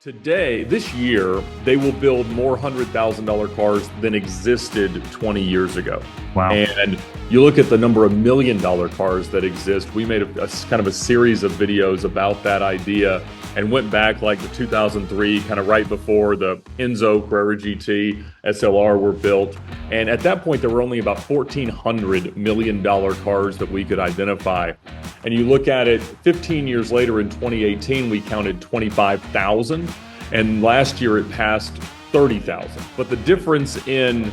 Today, this year, they will build more $100,000 cars than existed 20 years ago. Wow. And you look at the number of $1 million cars that exist. We made a kind of a series of videos about that idea and went back like the 2003, kind of right before the Enzo Carrera GT SLR were built. And at that point, there were only about $1,400 million cars that we could identify. And you look at it 15 years later in 2018, we counted 25,000. And last year it passed 30,000. But the difference in,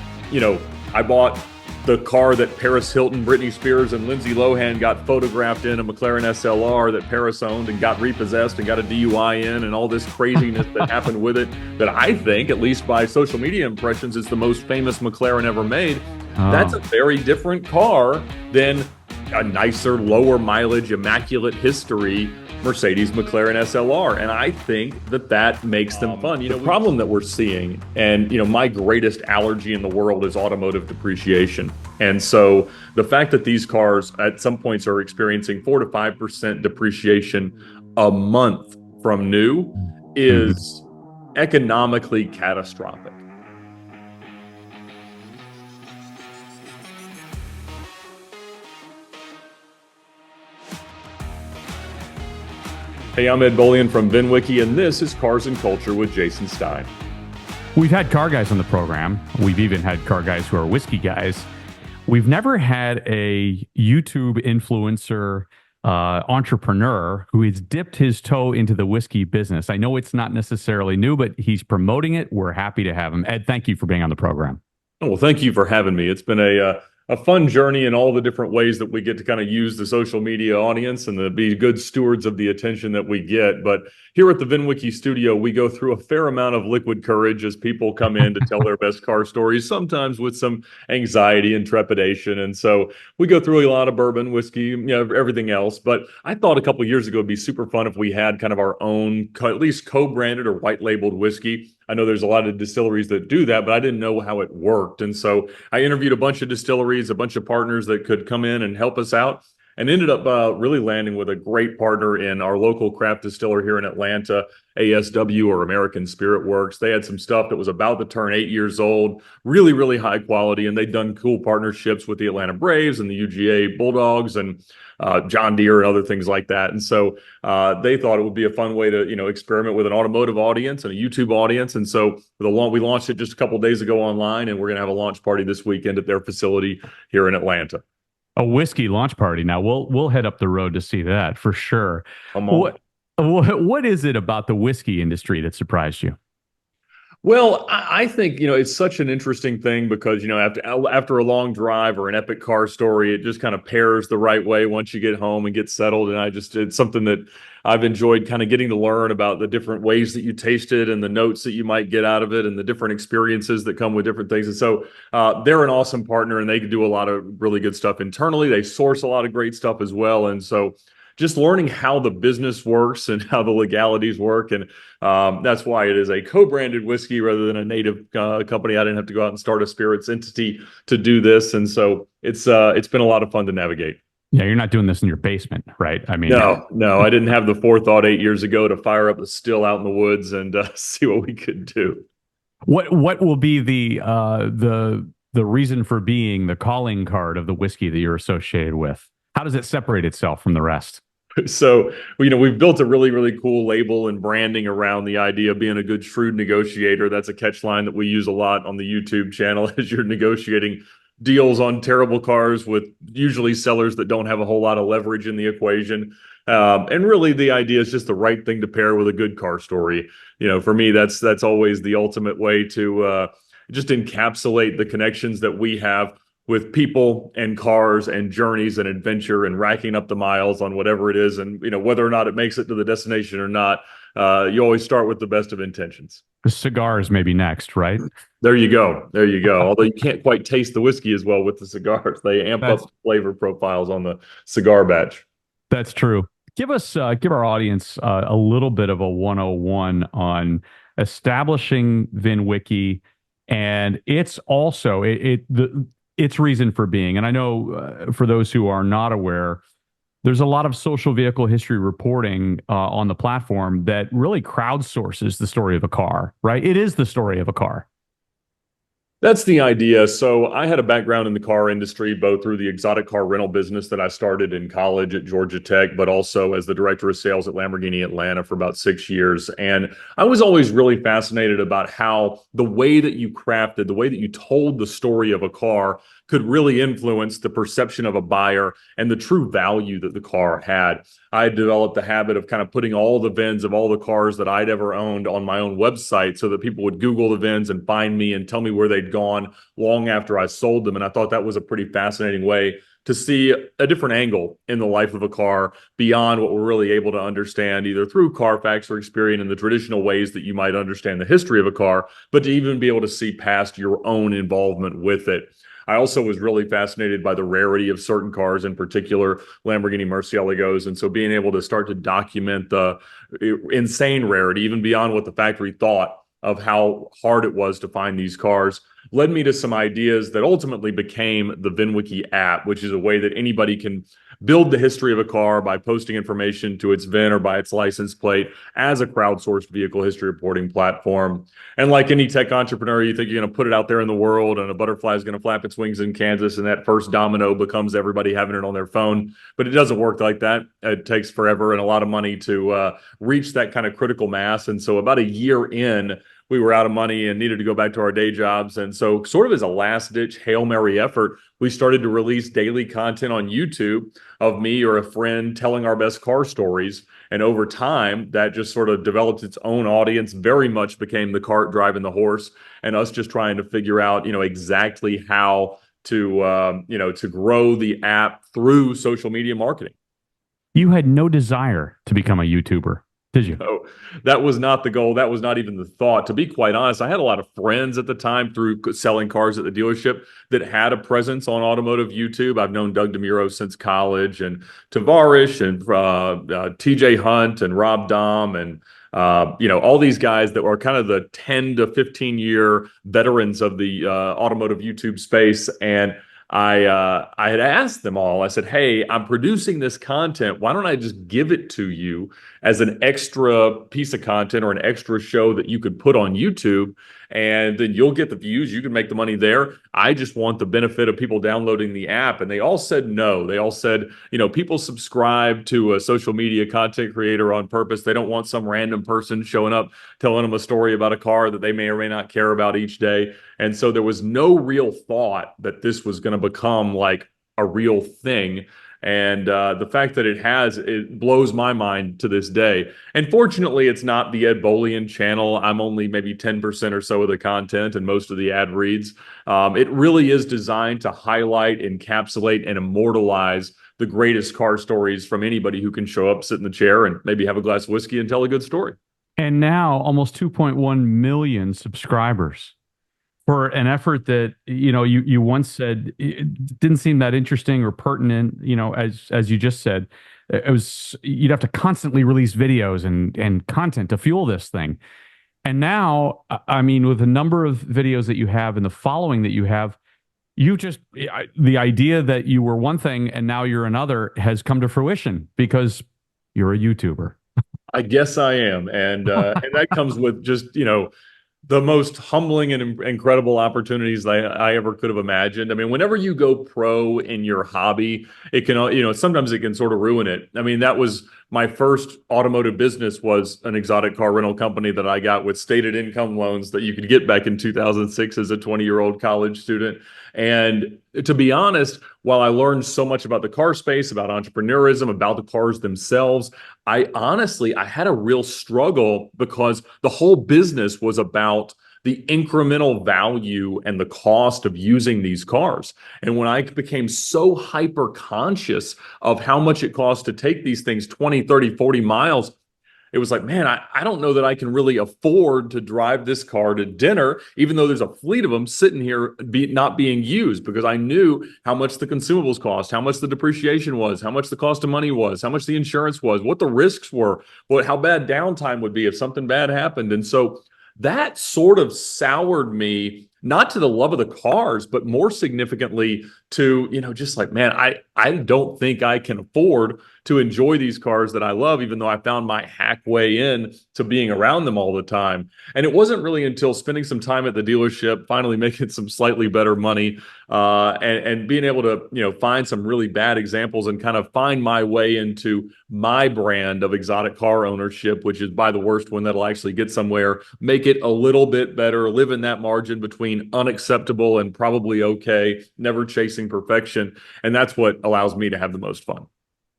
I bought the car that Paris Hilton, Britney Spears, and Lindsay Lohan got photographed in, a McLaren SLR that Paris owned and got repossessed and got a DUI in, and all this craziness that happened with it, that I think, at least by social media impressions, is the most famous McLaren ever made. Oh. That's a very different car than a nicer, lower mileage, immaculate history Mercedes McLaren SLR. And I think that makes them fun. The problem that we're seeing, and my greatest allergy in the world is automotive depreciation. And so the fact that these cars at some points are experiencing 4 to 5% depreciation a month from new is economically catastrophic. Hey, I'm Ed Bolian from VINWiki, and this is Cars and Culture with Jason Stein. We've had car guys on the program. We've even had car guys who are whiskey guys. We've never had a YouTube influencer entrepreneur who has dipped his toe into the whiskey business. I know it's not necessarily new, but he's promoting it. We're happy to have him. Ed, thank you for being on the program. Oh, well, thank you for having me. It's been a fun journey in all the different ways that we get to kind of use the social media audience and to be good stewards of the attention that we get. But here at the VINWiki studio, we go through a fair amount of liquid courage as people come in to tell their best car stories, sometimes with some anxiety and trepidation. And so we go through a lot of bourbon, whiskey, everything else. But I thought a couple of years ago it'd be super fun if we had kind of our own, at least co-branded or white labeled whiskey. I know there's a lot of distilleries that do that, but I didn't know how it worked. And so I interviewed a bunch of distilleries, a bunch of partners that could come in and help us out, and ended up really landing with a great partner in our local craft distiller here in Atlanta, ASW, or American Spirit Works. They had some stuff that was about to turn 8 years old, really, really high quality, and they'd done cool partnerships with the Atlanta Braves and the UGA Bulldogs and John Deere and other things like that. And so they thought it would be a fun way to, experiment with an automotive audience and a YouTube audience. And so we launched it just a couple of days ago online, and we're going to have a launch party this weekend at their facility here in Atlanta. A whiskey launch party. Now we'll head up the road to see that for sure. What is it about the whiskey industry that surprised you? Well, I think, it's such an interesting thing because, after a long drive or an epic car story, it just kind of pairs the right way once you get home and get settled. And it's something that I've enjoyed, kind of getting to learn about the different ways that you taste it and the notes that you might get out of it and the different experiences that come with different things. And so they're an awesome partner, and they can do a lot of really good stuff internally. They source a lot of great stuff as well. And so just learning how the business works and how the legalities work. And that's why it is a co-branded whiskey rather than a native company. I didn't have to go out and start a spirits entity to do this. And so it's been a lot of fun to navigate. Yeah, you're not doing this in your basement, right? I mean, no, I didn't have the forethought 8 years ago to fire up the still out in the woods and see what we could do. What will be the reason for being, the calling card of the whiskey that you're associated with? How does it separate itself from the rest? So, we've built a really, really cool label and branding around the idea of being a good, shrewd negotiator. That's a catch line that we use a lot on the YouTube channel as you're negotiating deals on terrible cars with usually sellers that don't have a whole lot of leverage in the equation. And really the idea is just the right thing to pair with a good car story. For me, that's always the ultimate way to just encapsulate the connections that we have with people and cars and journeys and adventure and racking up the miles on whatever it is. And, whether or not it makes it to the destination or not, you always start with the best of intentions. The cigars may be next, right? There you go. Although you can't quite taste the whiskey as well with the cigars. They amp up the flavor profiles on the cigar batch. That's true. Give our audience a little bit of a 101 on establishing VINWiki, and it's also its reason for being. And I know for those who are not aware, There's a lot of social vehicle history reporting on the platform that really crowdsources the story of a car, right? It is the story of a car. That's the idea. So I had a background in the car industry, both through the exotic car rental business that I started in college at Georgia Tech, but also as the director of sales at Lamborghini Atlanta for about 6 years. And I was always really fascinated about how the way that you crafted, the way that you told the story of a car could really influence the perception of a buyer and the true value that the car had. I developed the habit of kind of putting all the VINs of all the cars that I'd ever owned on my own website so that people would Google the VINs and find me and tell me where they'd gone long after I sold them. And I thought that was a pretty fascinating way to see a different angle in the life of a car beyond what we're really able to understand either through Carfax or Experian in the traditional ways that you might understand the history of a car, but to even be able to see past your own involvement with it. I also was really fascinated by the rarity of certain cars, in particular Lamborghini Murciélagos. And so being able to start to document the insane rarity, even beyond what the factory thought of how hard it was to find these cars, led me to some ideas that ultimately became the VINWiki app, which is a way that anybody can build the history of a car by posting information to its VIN or by its license plate as a crowdsourced vehicle history reporting platform. And like any tech entrepreneur, you think you're going to put it out there in the world and a butterfly is going to flap its wings in Kansas and that first domino becomes everybody having it on their phone. But it doesn't work like that. It takes forever and a lot of money to reach that kind of critical mass. And so about a year in, we were out of money and needed to go back to our day jobs. And so sort of as a last-ditch Hail Mary effort, we started to release daily content on YouTube of me or a friend telling our best car stories. And over time, that just sort of developed its own audience, very much became the cart driving the horse, and us just trying to figure out, exactly how to grow the app through social media marketing. You had no desire to become a YouTuber, did you? No, that was not the goal. That was not even the thought. To be quite honest, I had a lot of friends at the time through selling cars at the dealership that had a presence on Automotive YouTube. I've known Doug DeMuro since college, and Tavarish and TJ Hunt and Rob Dahm and all these guys that were kind of the 10 to 15 year veterans of the automotive YouTube space. And I had asked them all, I said, hey, I'm producing this content. Why don't I just give it to you as an extra piece of content or an extra show that you could put on YouTube? And then you'll get the views. You can make the money there. I just want the benefit of people downloading the app. And they all said no. They all said, people subscribe to a social media content creator on purpose. They don't want some random person showing up, telling them a story about a car that they may or may not care about each day. And so there was no real thought that this was going to become like a real thing. And the fact that it blows my mind to this day. And fortunately, it's not the Ed Bolian channel. I'm only maybe 10% or so of the content and most of the ad reads. It really is designed to highlight, encapsulate, and immortalize the greatest car stories from anybody who can show up, sit in the chair, and maybe have a glass of whiskey and tell a good story. And now almost 2.1 million subscribers for an effort that you once said it didn't seem that interesting or pertinent. As you just said, you'd have to constantly release videos and content to fuel this thing. And now, I mean, with the number of videos that you have and the following that you have, the idea that you were one thing and now you're another has come to fruition because you're a YouTuber. I guess I am, and that comes with just the most humbling and incredible opportunities I ever could have imagined. I mean, whenever you go pro in your hobby, it can, sometimes it can sort of ruin it. I mean, that was my first automotive business, was an exotic car rental company that I got with stated income loans that you could get back in 2006 as a 20-year-old college student. And to be honest, while I learned so much about the car space, about entrepreneurism, about the cars themselves, I had a real struggle because the whole business was about the incremental value and the cost of using these cars. And when I became so hyper conscious of how much it costs to take these things 20, 30, 40 miles, it was like, man, I don't know that I can really afford to drive this car to dinner, even though there's a fleet of them sitting here not being used, because I knew how much the consumables cost, how much the depreciation was, how much the cost of money was, how much the insurance was, what the risks were, how bad downtime would be if something bad happened. And so that sort of soured me, not to the love of the cars, but more significantly to, just like, man, I don't think I can afford to enjoy these cars that I love, even though I found my hack way in to being around them all the time. And it wasn't really until spending some time at the dealership, finally making some slightly better money, and being able to, find some really bad examples and kind of find my way into my brand of exotic car ownership, which is by the worst one that'll actually get somewhere, make it a little bit better, live in that margin between unacceptable and probably okay, never chasing perfection. And that's what allows me to have the most fun.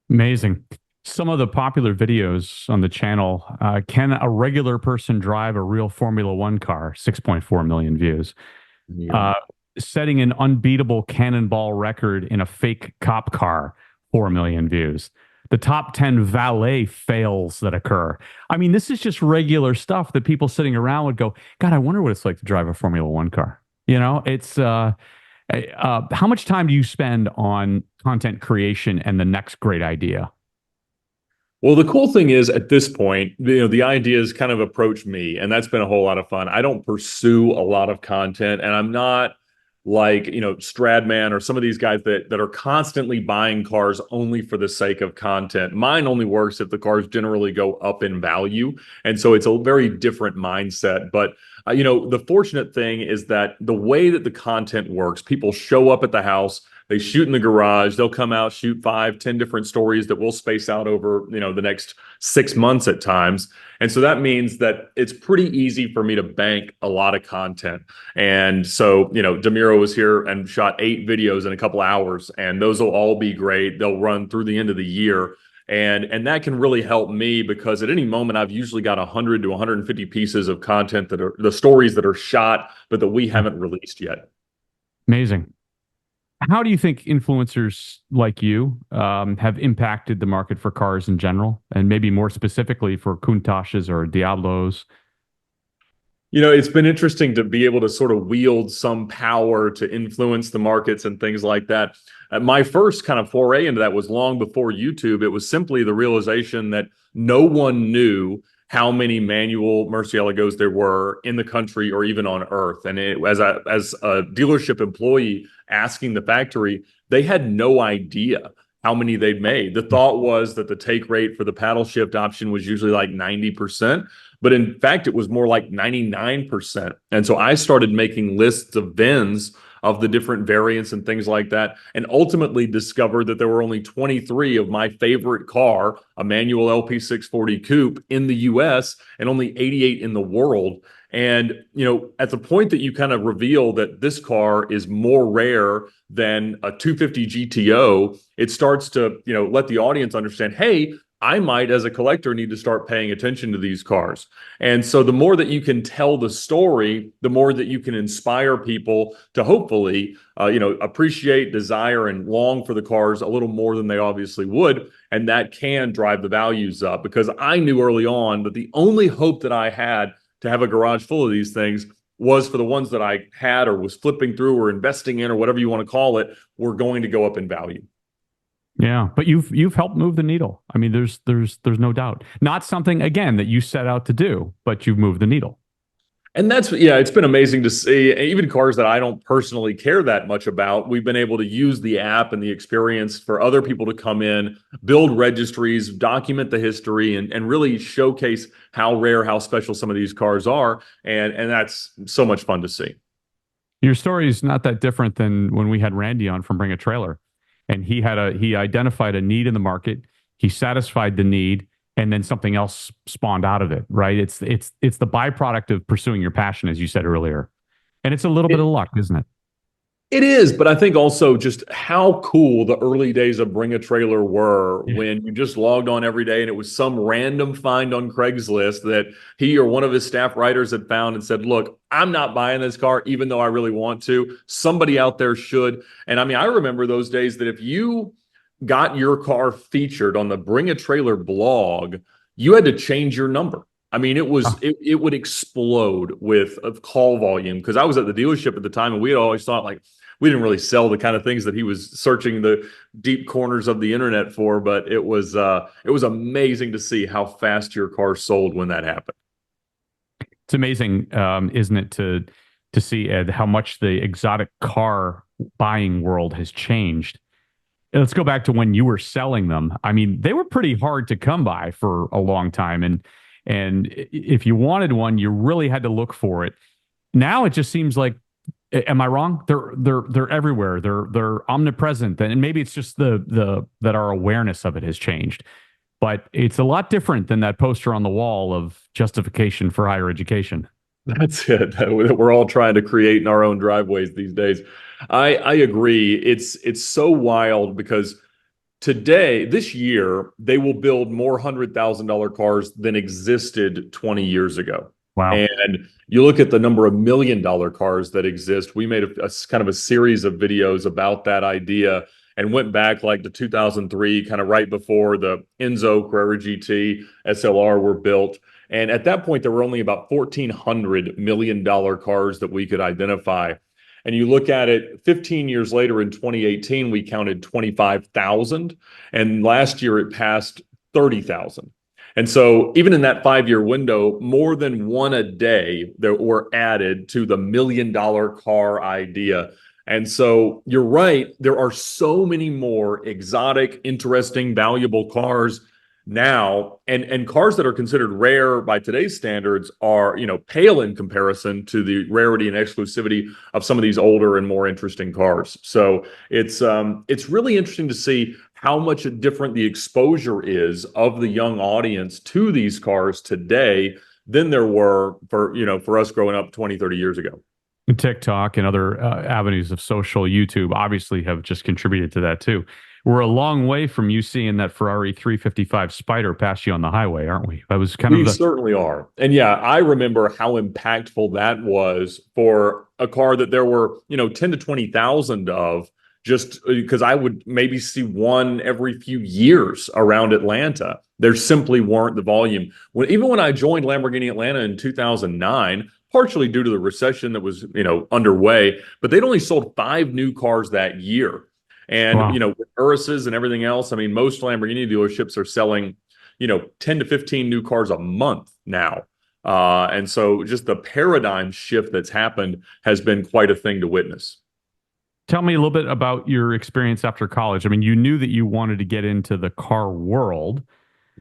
Amazing. Some of the popular videos on the channel, can a regular person drive a real Formula One car? 6.4 million views. Yeah. Setting an unbeatable cannonball record in a fake cop car, 4 million views. The top 10 valet fails that occur. I mean, this is just regular stuff that people sitting around would go, God, I wonder what it's like to drive a Formula One car. It's how much time do you spend on content creation and the next great idea? Well, the cool thing is at this point, the ideas kind of approach me, and that's been a whole lot of fun. I don't pursue a lot of content, and I'm not like, Stradman or some of these guys that are constantly buying cars only for the sake of content. Mine only works if the cars generally go up in value. And so it's a very different mindset. But the fortunate thing is that the way that the content works, people show up at the house, they shoot in the garage, they'll come out, shoot 5, 10 different stories that we'll space out over, the next 6 months at times. And so that means that it's pretty easy for me to bank a lot of content. And so, Demiro was here and shot 8 videos in a couple hours, and those will all be great. They'll run through the end of the year. And that can really help me because at any moment I've usually got 100 to 150 pieces of content that are the stories that are shot, but that we haven't released yet. Amazing. How do you think influencers like you have impacted the market for cars in general, and maybe more specifically for Countachs or Diablos? It's been interesting to be able to sort of wield some power to influence the markets and things like that. My first kind of foray into that was long before YouTube. It was simply the realization that no one knew how many manual Murcielagos there were in the country or even on Earth. And as a dealership employee asking the factory, they had no idea how many they'd made. The thought was that the take rate for the paddle shift option was usually like 90%, but in fact, it was more like 99%. And so I started making lists of VINs of the different variants and things like that, and ultimately discovered that there were only 23 of my favorite car, a manual LP640 coupe, in the US and only 88 in the world. And, at the point that you kind of reveal that this car is more rare than a 250 GTO, it starts to, let the audience understand, hey, I might, as a collector, need to start paying attention to these cars. And so the more that you can tell the story, the more that you can inspire people to hopefully, appreciate, desire, and long for the cars a little more than they obviously would. And that can drive the values up, because I knew early on that the only hope that I had to have a garage full of these things was for the ones that I had or was flipping through or investing in or whatever you want to call it, were going to go up in value. Yeah, but you've helped move the needle. I mean, there's no doubt. Not something, again, that you set out to do, but you've moved the needle. And it's been amazing to see. Even cars that I don't personally care that much about, we've been able to use the app and the experience for other people to come in, build registries, document the history, and really showcase how rare, how special some of these cars are. And that's so much fun to see. Your story is not that different than when we had Randy on from Bring a Trailer, and he identified a need in the market. He satisfied the need, and then something else spawned out of it, right? It's the byproduct of pursuing your passion, as you said earlier. And it's a little bit of luck, isn't it? It is, but I think also just how cool the early days of Bring a Trailer were, when you just logged on every day and it was some random find on Craigslist that he or one of his staff writers had found and said, look, I'm not buying this car, even though I really want to. Somebody out there should. And I mean, I remember those days that if you got your car featured on the Bring a Trailer blog, you had to change your number. I mean, it would explode with call volume, because I was at the dealership at the time, and we had always thought, like, we didn't really sell the kind of things that he was searching the deep corners of the internet for. But it was amazing to see how fast your car sold when that happened. It's amazing, isn't it, to see, Ed, how much the exotic car buying world has changed. let's go back to when you were selling them. I mean, they were pretty hard to come by for a long time, and if you wanted one, you really had to look for it. Now it just seems like, am I wrong? They're everywhere. They're omnipresent, and maybe it's just the that our awareness of it has changed. But it's a lot different than that poster on the wall of justification for higher education. That's it. That we're all trying to create in our own driveways these days. I agree. It's so wild because today, this year, they will build more $100,000 cars than existed 20 years ago. Wow. And you look at the number of $1 million cars that exist. We made a kind of a series of videos about that idea and went back like to 2003, kind of right before the Enzo Carrera GT SLR were built. And at that point, there were only about $1,400 million cars that we could identify. And you look at it 15 years later in 2018, we counted 25,000. And last year it passed 30,000. And so even in that 5-year window, more than one a day that were added to the $1 million car idea. And so you're right, there are so many more exotic, interesting, valuable cars now, and cars that are considered rare by today's standards are, pale in comparison to the rarity and exclusivity of some of these older and more interesting cars. So it's really interesting to see how much different the exposure is of the young audience to these cars today than there were for us growing up 20, 30 years ago. TikTok and other avenues of social, YouTube obviously have just contributed to that too. We're a long way from you seeing that Ferrari 355 Spider pass you on the highway, aren't we? That was kind of We certainly are. And yeah, I remember how impactful that was for a car that there were, 10 to 20,000 of, just because I would maybe see one every few years around Atlanta. There simply weren't the volume. Even when I joined Lamborghini Atlanta in 2009, partially due to the recession that was, underway, but they'd only sold 5 new cars that year. And, wow. With Urus's and everything else, I mean, most Lamborghini dealerships are selling, 10 to 15 new cars a month now. And so just the paradigm shift that's happened has been quite a thing to witness. Tell me a little bit about your experience after college. I mean, you knew that you wanted to get into the car world,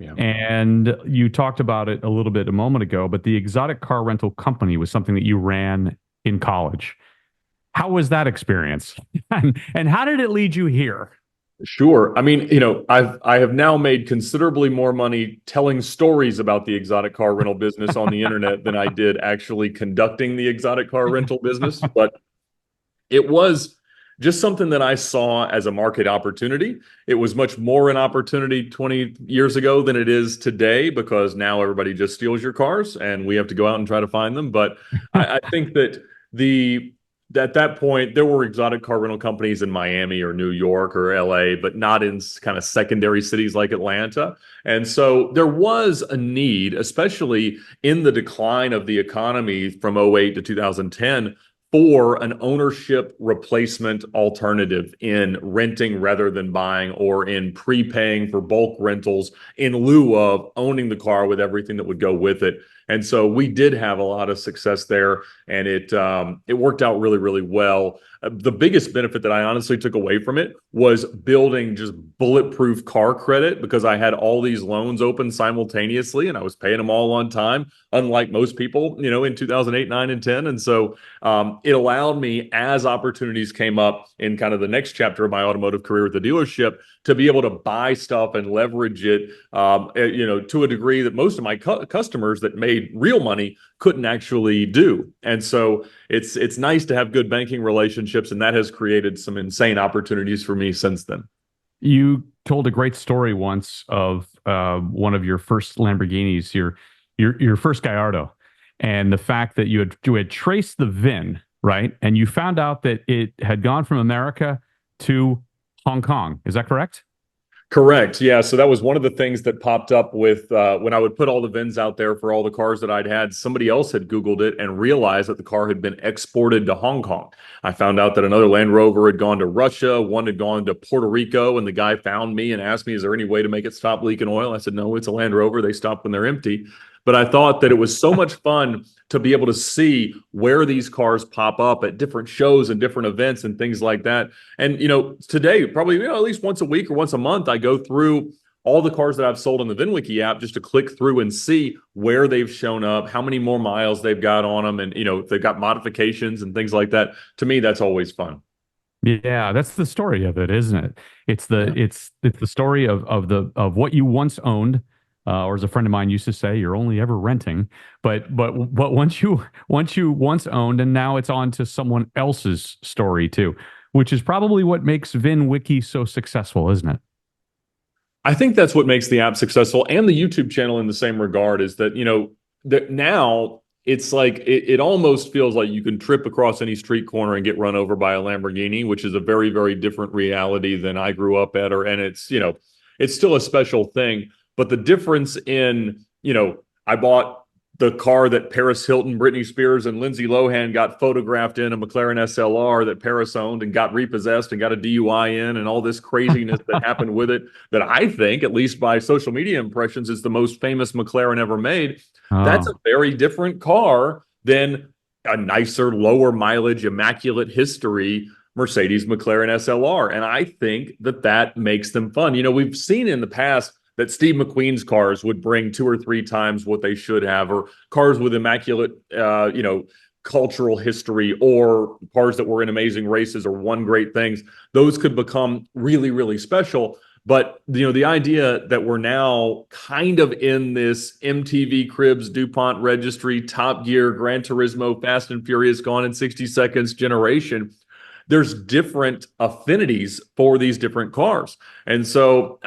Yeah. and you talked about it a little bit a moment ago, but the exotic car rental company was something that you ran in college. How was that experience? And how did it lead you here? Sure. I mean, I have now made considerably more money telling stories about the exotic car rental business on the internet than I did actually conducting the exotic car rental business. But it was just something that I saw as a market opportunity. It was much more an opportunity 20 years ago than it is today, because now everybody just steals your cars and we have to go out and try to find them. But I think that at that point, there were exotic car rental companies in Miami or New York or LA, but not in kind of secondary cities like Atlanta. And so there was a need, especially in the decline of the economy from '08 to 2010, for an ownership replacement alternative in renting rather than buying, or in prepaying for bulk rentals in lieu of owning the car with everything that would go with it. And so we did have a lot of success there, and it worked out really, really well. The biggest benefit that I honestly took away from it was building just bulletproof car credit, because I had all these loans open simultaneously and I was paying them all on time, unlike most people, in 2008, 9, and 10. And so it allowed me, as opportunities came up in kind of the next chapter of my automotive career at the dealership, to be able to buy stuff and leverage it, to a degree that most of my customers that made real money couldn't actually do. And so it's nice to have good banking relationships, and that has created some insane opportunities for me since then. You told a great story once of one of your first Lamborghinis, your first Gallardo, and the fact that you had traced the VIN, right? And you found out that it had gone from America to Hong Kong. Is that correct? Correct. Yeah. So that was one of the things that popped up with when I would put all the VINs out there for all the cars that I'd had. Somebody else had Googled it and realized that the car had been exported to Hong Kong. I found out that another Land Rover had gone to Russia, one had gone to Puerto Rico, and the guy found me and asked me, is there any way to make it stop leaking oil? I said, no, it's a Land Rover. They stop when they're empty. but I thought that it was so much fun to be able to see where these cars pop up at different shows and different events and things like that. And, today, probably, at least once a week or once a month, I go through all the cars that I've sold on the VINWiki app just to click through and see where they've shown up, how many more miles they've got on them, and if they've got modifications and things like that. To me, that's always fun. Yeah, that's the story of it, isn't it? It's the it's the story of what you once owned, or as a friend of mine used to say, you're only ever renting. But once owned, and now it's on to someone else's story too, which is probably what makes VINWiki so successful, isn't it? I think that's what makes the app successful, and the YouTube channel in the same regard, is that, that now it's like it almost feels like you can trip across any street corner and get run over by a Lamborghini, which is a very, very different reality than I grew up at, and it's still a special thing. But the difference in, I bought the car that Paris Hilton, Britney Spears, and Lindsay Lohan got photographed in, a McLaren SLR that Paris owned and got repossessed and got a DUI in, and all this craziness that happened with it, that I think, at least by social media impressions, is the most famous McLaren ever made. That's a very different car than a nicer, lower mileage, immaculate history Mercedes McLaren SLR. And I think that makes them fun. We've seen in the past that Steve McQueen's cars would bring 2 or 3 times what they should have, or cars with immaculate, cultural history, or cars that were in amazing races or won great things. Those could become really, really special. But, the idea that we're now kind of in this MTV Cribs, DuPont Registry, Top Gear, Gran Turismo, Fast and Furious, Gone in 60 Seconds generation, there's different affinities for these different cars. And so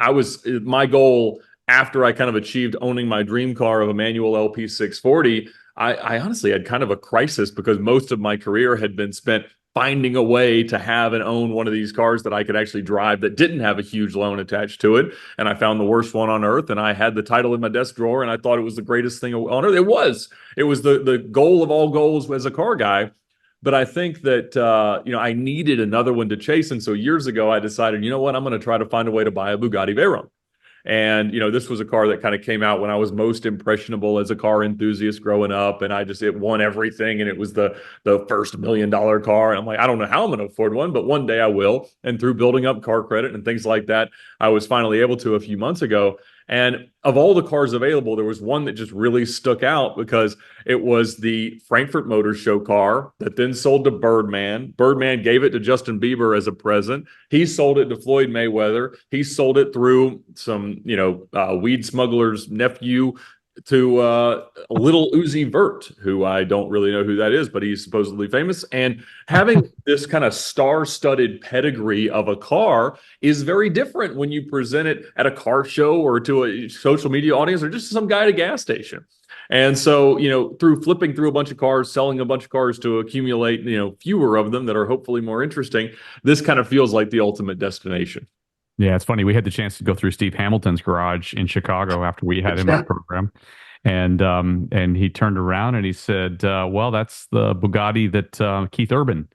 my goal, after I kind of achieved owning my dream car of a manual LP 640, I honestly had kind of a crisis, because most of my career had been spent finding a way to have and own one of these cars that I could actually drive that didn't have a huge loan attached to it. And I found the worst one on earth, and I had the title in my desk drawer, and I thought it was the greatest thing on earth. It was the goal of all goals as a car guy. But I think that, I needed another one to chase. And so years ago, I decided, you know what, I'm going to try to find a way to buy a Bugatti Veyron. And, this was a car that kind of came out when I was most impressionable as a car enthusiast growing up. And it won everything. And it was the first $1 million car. And I'm like, I don't know how I'm going to afford one, but one day I will. And through building up car credit and things like that, I was finally able to a few months ago. And of all the cars available, there was one that just really stuck out, because it was the Frankfurt Motor Show car that then sold to Birdman. Birdman gave it to Justin Bieber as a present. He sold it to Floyd Mayweather. He sold it through some, weed smuggler's nephew to Little Uzi Vert, who I don't really know who that is, but he's supposedly famous. And having this kind of star-studded pedigree of a car is very different when you present it at a car show or to a social media audience, or just some guy at a gas station. And so, through flipping through a bunch of cars, selling a bunch of cars to accumulate, fewer of them that are hopefully more interesting, this kind of feels like the ultimate destination. Yeah, it's funny. We had the chance to go through Steve Hamilton's garage in Chicago after we had him on the program, and he turned around and he said, "Well, that's the Bugatti that Keith Urban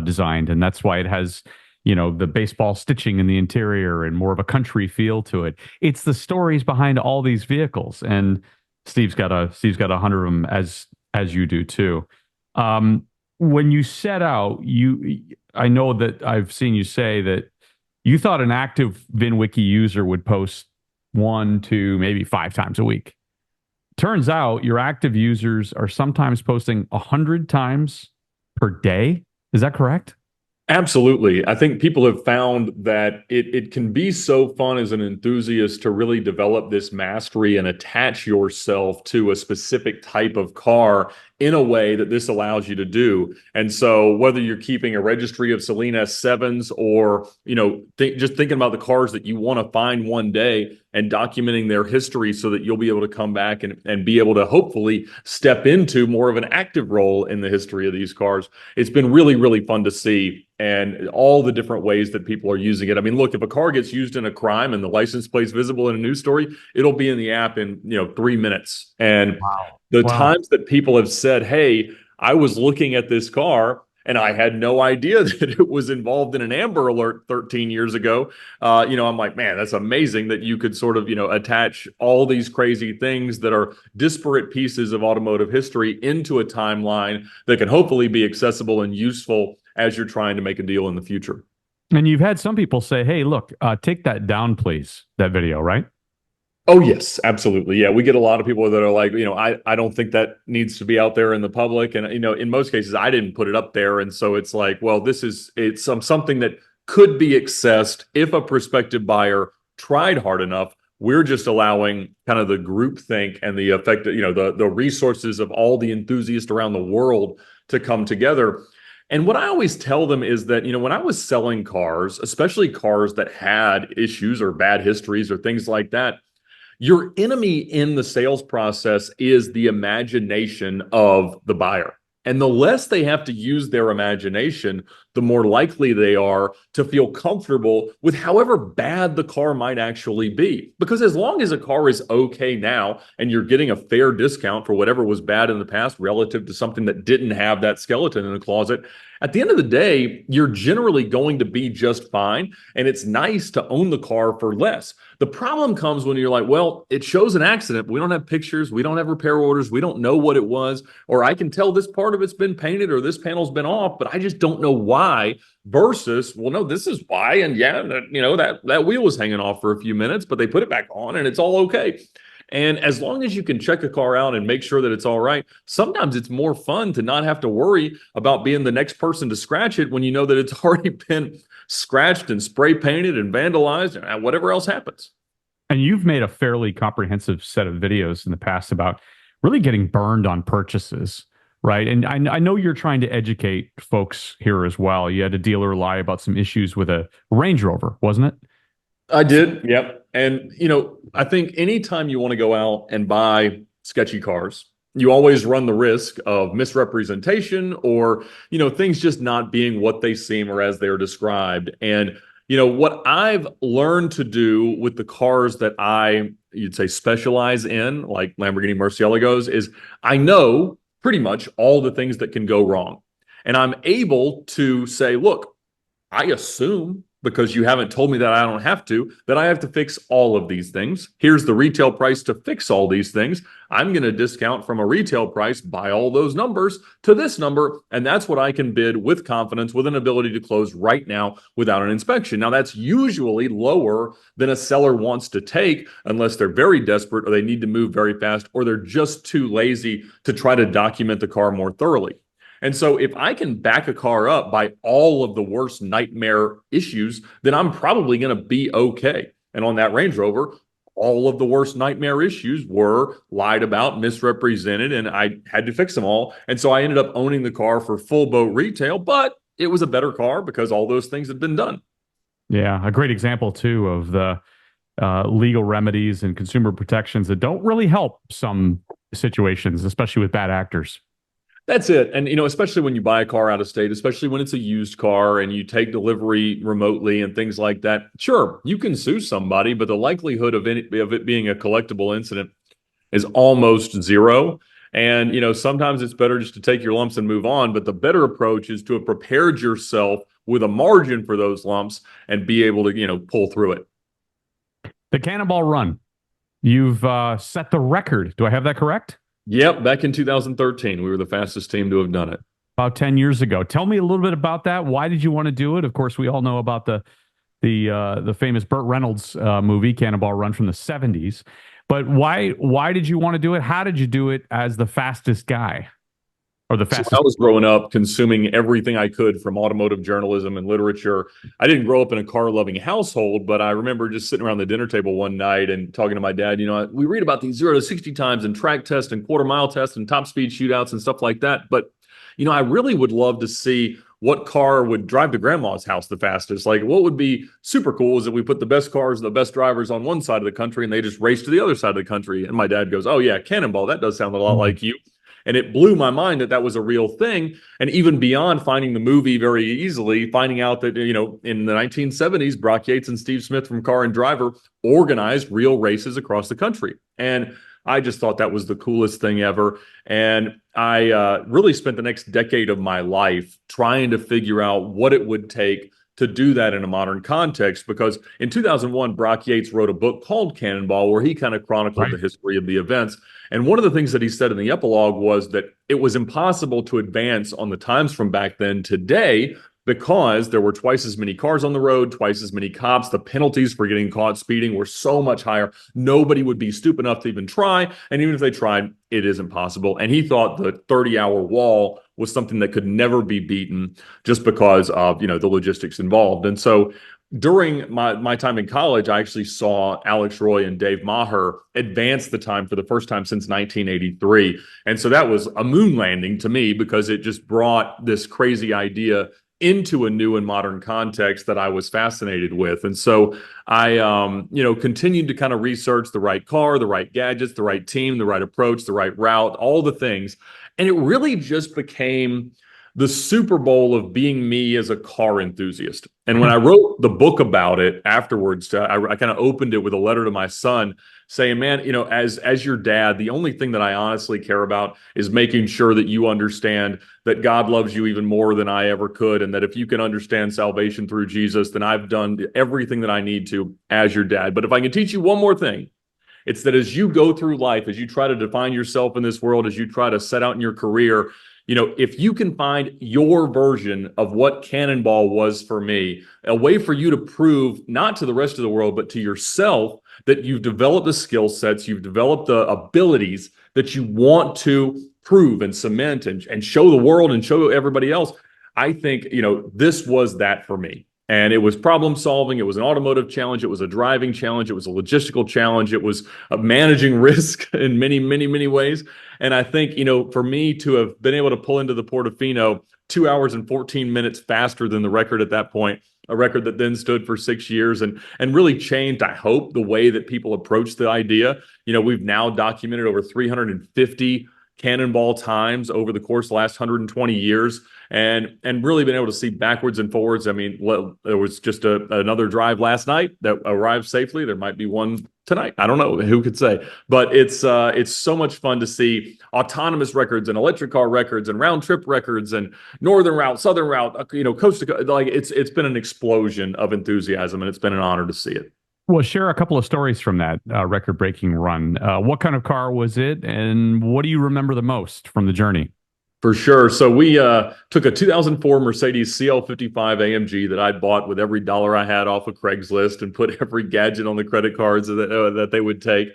designed, and that's why it has, the baseball stitching in the interior and more of a country feel to it. It's the stories behind all these vehicles." And Steve's got 100 of them, as you do too. When you set out, I know that I've seen you say that you thought an active VINWiki user would post 1, 2, maybe 5 times a week. Turns out your active users are sometimes posting 100 times per day. Is that correct? Absolutely. I think people have found that it can be so fun as an enthusiast to really develop this mastery and attach yourself to a specific type of car in a way that this allows you to do. And so whether you're keeping a registry of Celine S7s, or, just thinking about the cars that you want to find one day and documenting their history so that you'll be able to come back and be able to hopefully step into more of an active role in the history of these cars. It's been really, really fun to see, and all the different ways that people are using it. I mean, look, if a car gets used in a crime and the license plate's visible in a news story, it'll be in the app in 3 minutes. And the times that people have said, "Hey, I was looking at this car and I had no idea that it was involved in an Amber Alert 13 years ago. I'm like, man, that's amazing that you could sort of, attach all these crazy things that are disparate pieces of automotive history into a timeline that can hopefully be accessible and useful as you're trying to make a deal in the future. And you've had some people say, hey, look, take that down, please, that video, right? Oh, yes, absolutely. Yeah, we get a lot of people that are like, I don't think that needs to be out there in the public. And, in most cases, I didn't put it up there. And so it's like, well, it's something that could be accessed if a prospective buyer tried hard enough. We're just allowing kind of the groupthink and the effect, the resources of all the enthusiasts around the world to come together. And what I always tell them is that, when I was selling cars, especially cars that had issues or bad histories or things like that, your enemy in the sales process is the imagination of the buyer. And the less they have to use their imagination, the more likely they are to feel comfortable with however bad the car might actually be. Because as long as a car is okay now and you're getting a fair discount for whatever was bad in the past relative to something that didn't have that skeleton in the closet, at the end of the day, you're generally going to be just fine. And it's nice to own the car for less. The problem comes when you're like, well, it shows an accident. We don't have pictures. We don't have repair orders. We don't know what it was. Or I can tell this part of it's been painted or this panel's been off, but I just don't know why. Versus, well, no, this is why. And yeah, that wheel was hanging off for a few minutes, but they put it back on and it's all okay. And as long as you can check a car out and make sure that it's all right, sometimes it's more fun to not have to worry about being the next person to scratch it when you know that it's already been scratched and spray painted and vandalized and whatever else happens. And you've made a fairly comprehensive set of videos in the past about really getting burned on purchases, right? And I know you're trying to educate folks here as well. You had a dealer lie about some issues with a Range Rover, wasn't it? I did. Yep. And, I think anytime you want to go out and buy sketchy cars, you always run the risk of misrepresentation or, things just not being what they seem or as they're described. And, what I've learned to do with the cars that you'd say specialize in, like Lamborghini Murciélagos, is I know pretty much all the things that can go wrong. And I'm able to say, look, I assume, because you haven't told me that I don't have to, that I have to fix all of these things. Here's the retail price to fix all these things. I'm going to discount from a retail price by all those numbers to this number. And that's what I can bid with confidence, with an ability to close right now without an inspection. Now, that's usually lower than a seller wants to take unless they're very desperate or they need to move very fast or they're just too lazy to try to document the car more thoroughly. And so if I can back a car up by all of the worst nightmare issues, then I'm probably going to be okay. And on that Range Rover, all of the worst nightmare issues were lied about, misrepresented, and I had to fix them all. And so I ended up owning the car for full boat retail, but it was a better car because all those things had been done. Yeah, a great example, too, of the legal remedies and consumer protections that don't really help some situations, especially with bad actors. That's it. And, especially when you buy a car out of state, especially when it's a used car and you take delivery remotely and things like that, sure, you can sue somebody, but the likelihood of it being a collectible incident is almost zero. And, sometimes it's better just to take your lumps and move on. But the better approach is to have prepared yourself with a margin for those lumps and be able to, pull through it. The Cannonball Run. You've set the record. Do I have that correct? Yep, back in 2013, we were the fastest team to have done it. About 10 years ago. Tell me a little bit about that. Why did you want to do it? Of course, we all know about the famous Burt Reynolds movie, Cannonball Run from the 70s. But why did you want to do it? How did you do it as the fastest guy? Or the fastest? So I was growing up consuming everything I could from automotive journalism and literature. I didn't grow up in a car-loving household, but I remember just sitting around the dinner table one night and talking to my dad. We read about these 0 to 60 times and track tests and quarter-mile tests and top speed shootouts and stuff like that. But, I really would love to see what car would drive to grandma's house the fastest. Like, what would be super cool is if we put the best cars and the best drivers on one side of the country and they just race to the other side of the country. And my dad goes, oh, yeah, Cannonball. That does sound a lot like you. And it blew my mind that was a real thing. And even beyond finding the movie very easily, finding out that, in the 1970s, Brock Yates and Steve Smith from Car and Driver organized real races across the country. And I just thought that was the coolest thing ever. And I really spent the next decade of my life trying to figure out what it would take to do that in a modern context. Because in 2001, Brock Yates wrote a book called Cannonball, where he kind of chronicled the history of the events. And one of the things that he said in the epilogue was that it was impossible to advance on the times from back then today because there were twice as many cars on the road, twice as many cops. The penalties for getting caught speeding were so much higher. Nobody would be stupid enough to even try. And even if they tried, it isn't possible. And he thought the 30-hour wall was something that could never be beaten just because of, the logistics involved. And so during my time in college, I actually saw Alex Roy and Dave Maher advance the time for the first time since 1983. And so that was a moon landing to me because it just brought this crazy idea into a new and modern context that I was fascinated with. And so I, continued to kind of research the right car, the right gadgets, the right team, the right approach, the right route, all the things. And it really just became the Super Bowl of being me as a car enthusiast. And when I wrote the book about it afterwards, I kind of opened it with a letter to my son saying, man, as your dad, the only thing that I honestly care about is making sure that you understand that God loves you even more than I ever could. And that if you can understand salvation through Jesus, then I've done everything that I need to as your dad. But if I can teach you one more thing, it's that as you go through life, as you try to define yourself in this world, as you try to set out in your career, if you can find your version of what Cannonball was for me, a way for you to prove, not to the rest of the world, but to yourself, that you've developed the skill sets, you've developed the abilities that you want to prove and cement and show the world and show everybody else. I think, this was that for me. And it was problem solving. It was an automotive challenge. It was a driving challenge. It was a logistical challenge. It was a managing risk in many, many, many ways. And I think, for me to have been able to pull into the Portofino 2 hours and 14 minutes faster than the record at that point, a record that then stood for 6 years and really changed, I hope, the way that people approach the idea. We've now documented over 350 Cannonball times over the course of the last 120 years and really been able to see backwards and forwards. I mean, there was just another drive last night that arrived safely. There might be one tonight. I don't know, who could say, but it's so much fun to see autonomous records and electric car records and round trip records and northern route, southern route, coast to coast. Like it's been an explosion of enthusiasm, and it's been an honor to see it. Well, share a couple of stories from that record-breaking run. What kind of car was it, and what do you remember the most from the journey? For sure. So we took a 2004 Mercedes CL55 AMG that I bought with every dollar I had off of Craigslist and put every gadget on the credit cards that they would take.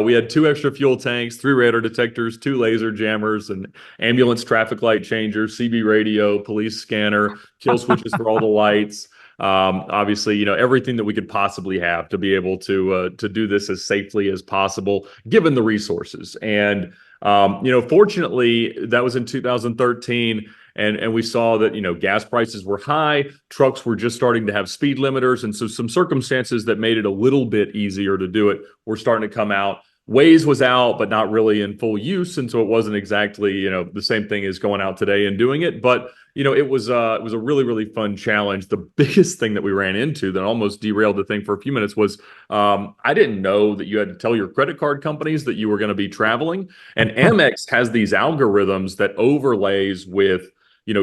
We had 2 extra fuel tanks, 3 radar detectors, 2 laser jammers, an ambulance traffic light changer, CB radio, police scanner, kill switches for all the lights. Obviously, everything that we could possibly have to be able to do this as safely as possible, given the resources. And fortunately, that was in 2013, and we saw that gas prices were high, trucks were just starting to have speed limiters, and so some circumstances that made it a little bit easier to do it were starting to come out. Waze was out, but not really in full use, and so it wasn't exactly the same thing as going out today and doing it. But it was a really, really fun challenge. The biggest thing that we ran into that almost derailed the thing for a few minutes was I didn't know that you had to tell your credit card companies that you were going to be traveling, and Amex has these algorithms that overlays with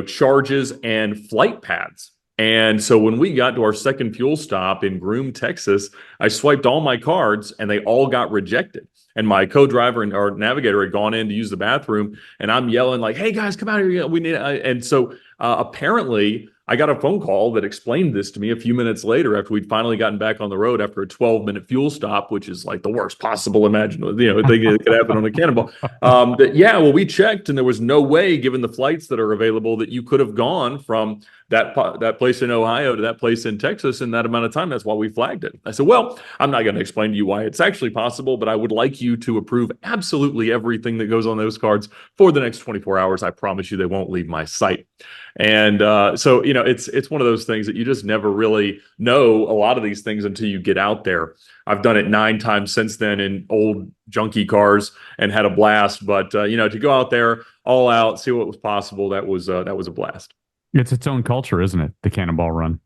charges and flight paths. And so when we got to our second fuel stop in Groom, Texas, I swiped all my cards and they all got rejected. And my co-driver and our navigator had gone in to use the bathroom, and I'm yelling like, "Hey guys, come out here! We need." And so apparently, I got a phone call that explained this to me a few minutes later after we'd finally gotten back on the road after a 12-minute fuel stop, which is like the worst possible imaginable thing that could happen on a Cannonball. We checked, and there was no way, given the flights that are available, that you could have gone from that place in Ohio to that place in Texas in that amount of time. That's why we flagged it. I said, well, I'm not going to explain to you why it's actually possible, but I would like you to approve absolutely everything that goes on those cards for the next 24 hours. I promise you they won't leave my site. And so it's one of those things that you just never really know a lot of these things until you get out there. I've done it 9 times since then in old junky cars and had a blast. But to go out there all out, see what was possible, that was a blast. It's its own culture, isn't it? The Cannonball Run.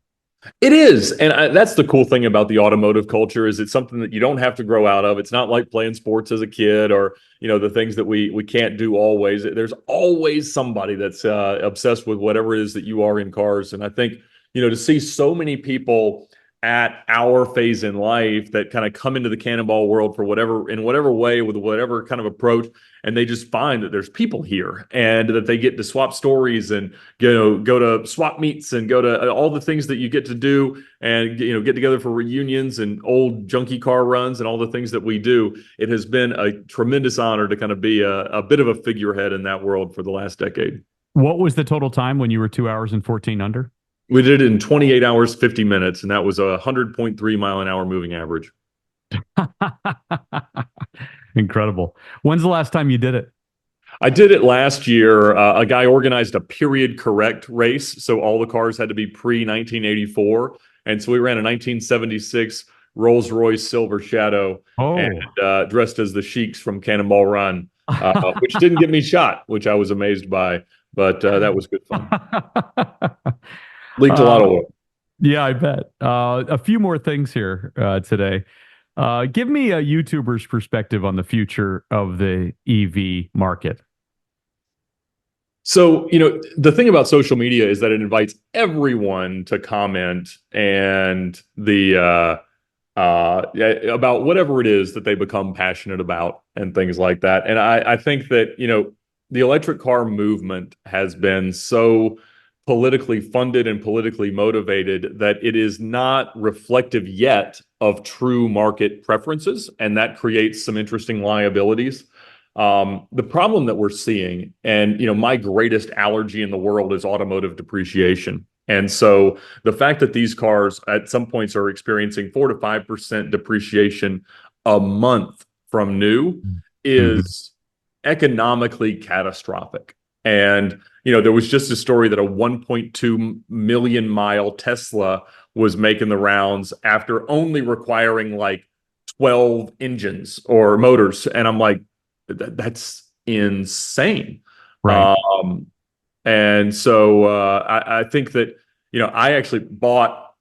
It is, and that's the cool thing about the automotive culture is it's something that you don't have to grow out of. It's not like playing sports as a kid, or the things that we can't do always. There's always somebody that's obsessed with whatever it is that you are in cars, and I think to see so many people at our phase in life that kind of come into the Cannonball world for whatever way, with whatever kind of approach, and they just find that there's people here and that they get to swap stories and go to swap meets and go to all the things that you get to do, and get together for reunions and old junky car runs and all the things that we do. It has been a tremendous honor to kind of be a bit of a figurehead in that world for the last decade. What was the total time when you were 2 hours and 14 under? We did it in 28 hours, 50 minutes, and that was a 100.3 mile an hour moving average. Incredible. When's the last time you did it? I did it last year. A guy organized a period correct race, so all the cars had to be pre-1984. And so we ran a 1976 Rolls-Royce Silver Shadow and dressed as the Sheiks from Cannonball Run, which didn't get me shot, which I was amazed by. But that was good fun. Leaked a lot of oil. Yeah, I bet. A few more things here today. Give me a YouTuber's perspective on the future of the EV market. So, the thing about social media is that it invites everyone to comment and about whatever it is that they become passionate about and things like that. And I think that, the electric car movement has been so politically funded and politically motivated that it is not reflective yet of true market preferences, and that creates some interesting liabilities. The problem that we're seeing, and my greatest allergy in the world is automotive depreciation. And so the fact that these cars at some points are experiencing 4 to 5% depreciation a month from new is economically catastrophic. And there was just a story that a 1.2 million mile Tesla was making the rounds after only requiring like 12 engines or motors. And I'm like, that's insane. Right. And so I think that, I actually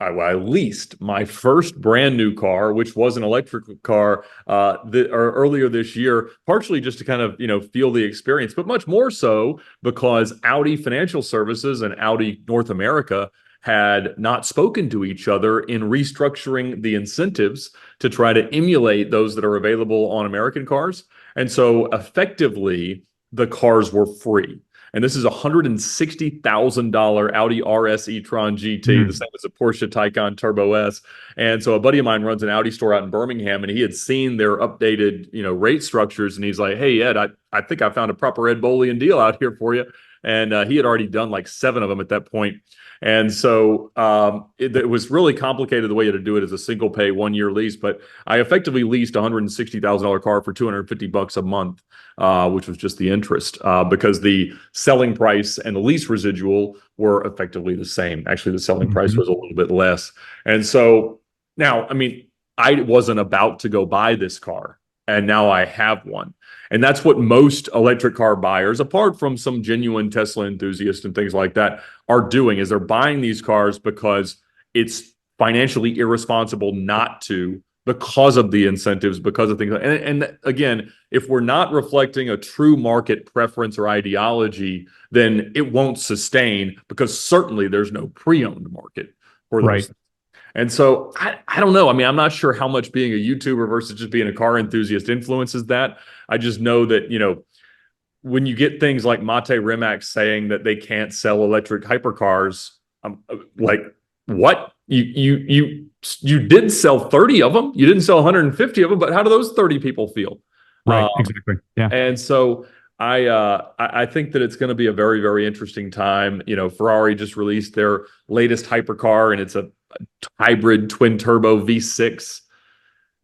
I leased my first brand new car, which was an electric car earlier this year, partially just to kind of, feel the experience, but much more so because Audi Financial Services and Audi North America had not spoken to each other in restructuring the incentives to try to emulate those that are available on American cars. And so effectively, the cars were free. And this is a $160,000 Audi RS e-tron GT, the same as a Porsche Taycan Turbo S. And so a buddy of mine runs an Audi store out in Birmingham, and he had seen their updated, rate structures. And he's like, "Hey, Ed, I think I found a proper Ed Bolian deal out here for you." And he had already done like 7 of them at that point. And so it was really complicated the way you had to do it as a single pay 1-year lease. But I effectively leased a $160,000 car for $250 a month, which was just the interest, because the selling price and the lease residual were effectively the same. Actually, the selling price was a little bit less. And so now, I wasn't about to go buy this car, and now I have one. And that's what most electric car buyers, apart from some genuine Tesla enthusiasts and things like that, are doing, is they're buying these cars because it's financially irresponsible not to, because of the incentives, because of things. And again, if we're not reflecting a true market preference or ideology, then it won't sustain, because certainly there's no pre-owned market for those things. And so I don't know. I'm not sure how much being a YouTuber versus just being a car enthusiast influences that. I just know that, when you get things like Mate Rimac saying that they can't sell electric hypercars, I'm like, what? You did sell 30 of them. You didn't sell 150 of them, but how do those 30 people feel? Right, exactly. Yeah. And so I think that it's going to be a very, very interesting time. Ferrari just released their latest hypercar, and it's a hybrid twin turbo V6.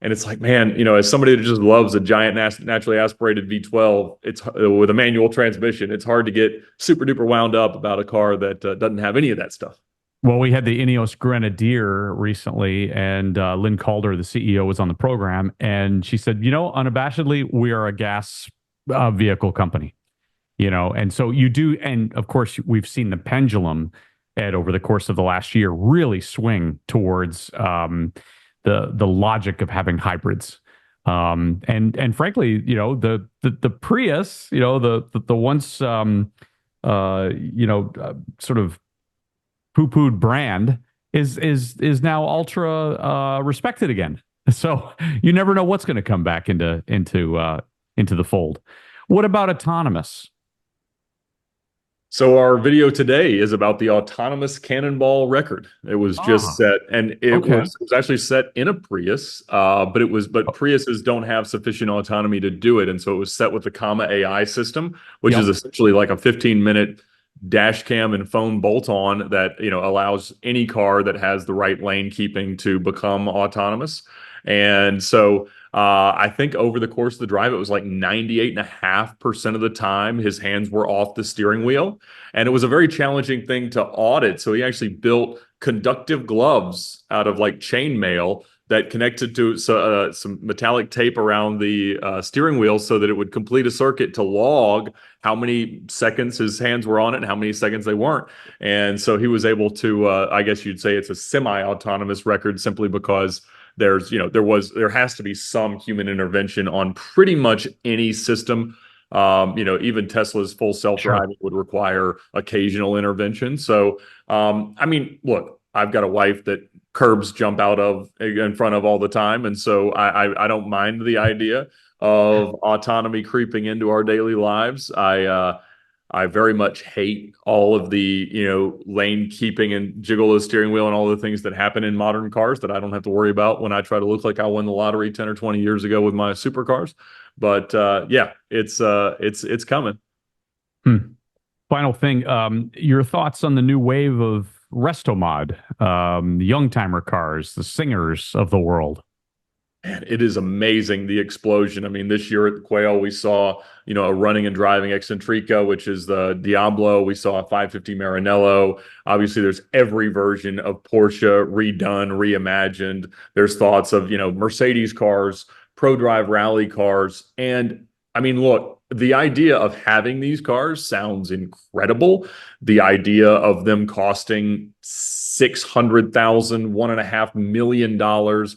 And it's like, man, as somebody that just loves a giant naturally aspirated V12, it's with a manual transmission, it's hard to get super duper wound up about a car that doesn't have any of that stuff. Well, we had the Ineos Grenadier recently, and Lynn Calder, the CEO, was on the program, and she said, unabashedly, we are a gas vehicle company, and so you do. And of course, we've seen the pendulum Ed, over the course of the last year, really swing towards the logic of having hybrids. And frankly, the Prius, the once sort of poo-pooed brand is now ultra respected again. So you never know what's going to come back into the fold. What about autonomous? So our video today is about the autonomous Cannonball record. It was just Ah, set, and it okay. was actually set in a Prius, but Priuses don't have sufficient autonomy to do it, and so it was set with the Comma AI system, which is Yep. essentially like a 15-minute dash cam and phone bolt-on that allows any car that has the right lane keeping to become autonomous. And so I think over the course of the drive, it was like 98.5% of the time his hands were off the steering wheel. And it was a very challenging thing to audit. So he actually built conductive gloves out of like chainmail that connected to some metallic tape around the steering wheel so that it would complete a circuit to log how many seconds his hands were on it and how many seconds they weren't. And so he was able to, I guess you'd say it's a semi-autonomous record simply because there has to be some human intervention on pretty much any system. Even Tesla's full Sure. self-driving would require occasional intervention. So, I mean, look, I've got a wife that curbs jump out of in front of all the time, and so I don't mind the idea of autonomy creeping into our daily lives. I very much hate all of the, lane keeping and jiggle the steering wheel and all the things that happen in modern cars that I don't have to worry about when I try to look like I won the lottery 10 or 20 years ago with my supercars. But yeah, it's coming. Hmm. Final thing, your thoughts on the new wave of restomod, the young timer cars, the singers of the world. Man, it is amazing the explosion. I mean, this year at the Quail, we saw, a running and driving Eccentrica, which is the Diablo. We saw a 550 Maranello. Obviously, there's every version of Porsche redone, reimagined. There's thoughts of, Mercedes cars, pro drive rally cars. And I mean, look, the idea of having these cars sounds incredible. The idea of them costing 600,000, $1.5 million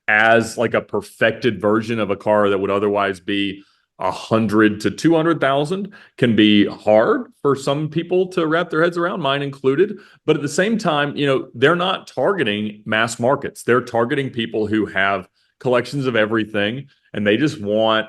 as like a perfected version of a car that would otherwise be 100 to 200,000 can be hard for some people to wrap their heads around, mine included. But at the same time, they're not targeting mass markets. They're targeting people who have collections of everything and they just want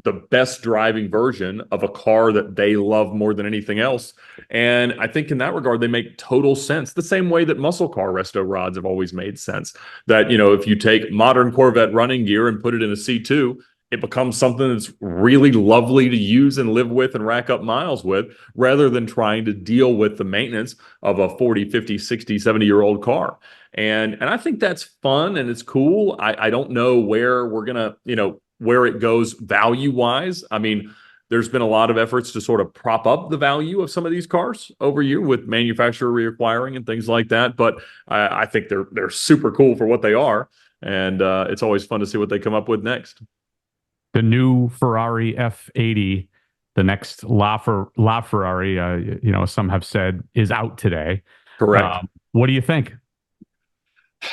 the best driving version of a car that they love more than anything else. And I think in that regard, they make total sense. The same way that muscle car resto rods have always made sense. That, if you take modern Corvette running gear and put it in a C2, it becomes something that's really lovely to use and live with and rack up miles with, rather than trying to deal with the maintenance of a 40, 50, 60, 70-year-old car. And I think that's fun and it's cool. I don't know where we're going to, where it goes value wise. I mean, there's been a lot of efforts to sort of prop up the value of some of these cars over year with manufacturer reacquiring and things like that. But I think they're super cool for what they are, and it's always fun to see what they come up with next. The new Ferrari F80, the next La Ferrari, some have said is out today. Correct. What do you think?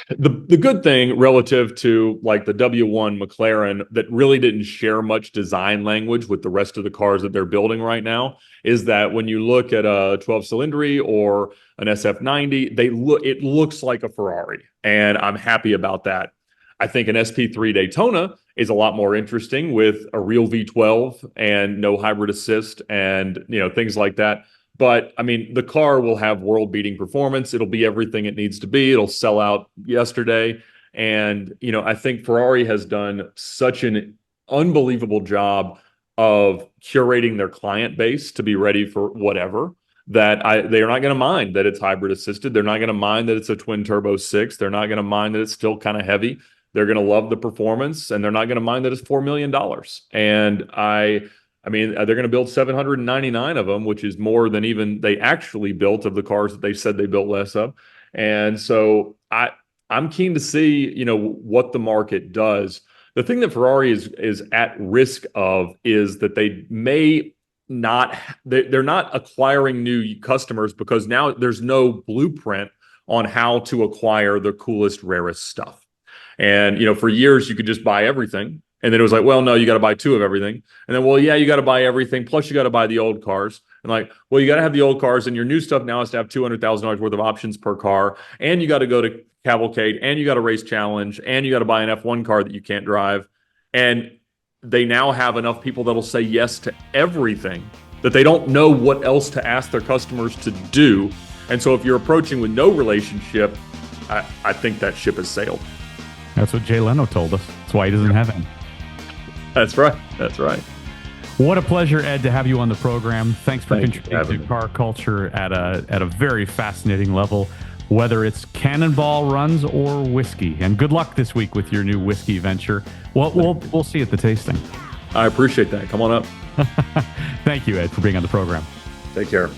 The good thing relative to like the W1 McLaren that really didn't share much design language with the rest of the cars that they're building right now is that when you look at a 12 cylindry or an SF90, it looks like a Ferrari, and I'm happy about that. I think an SP3 Daytona is a lot more interesting with a real V12 and no hybrid assist and things like that. But I mean, the car will have world-beating performance. It'll be everything it needs to be. It'll sell out yesterday. And, I think Ferrari has done such an unbelievable job of curating their client base to be ready for whatever that they are not going to mind that it's hybrid assisted. They're not going to mind that it's a twin turbo six. They're not going to mind that it's still kind of heavy. They're going to love the performance and they're not going to mind that it's $4 million. And I mean, they're going to build 799 of them, which is more than even they actually built of the cars that they said they built less of. And so I'm keen to see, what the market does. The thing that Ferrari is at risk of is that they may not they're not acquiring new customers because now there's no blueprint on how to acquire the coolest, rarest stuff. And for years you could just buy everything, and then it was like, well, no, you got to buy two of everything, and then, well, yeah, you got to buy everything plus you got to buy the old cars, and like, well, you got to have the old cars, and your new stuff now has to have $200,000 worth of options per car, and you got to go to Cavalcade, and you got to race challenge, and you got to buy an F1 car that you can't drive. And they now have enough people that'll say yes to everything that they don't know what else to ask their customers to do. And so if you're approaching with no relationship, I think that ship has sailed. That's what Jay Leno told us. That's why he doesn't have any. That's right. That's right. What a pleasure, Ed, to have you on the program. Thanks for contributing to car culture at a very fascinating level, whether it's Cannonball runs or whiskey. And good luck this week with your new whiskey venture. We'll see you at the tasting. I appreciate that. Come on up. Thank you, Ed, for being on the program. Take care.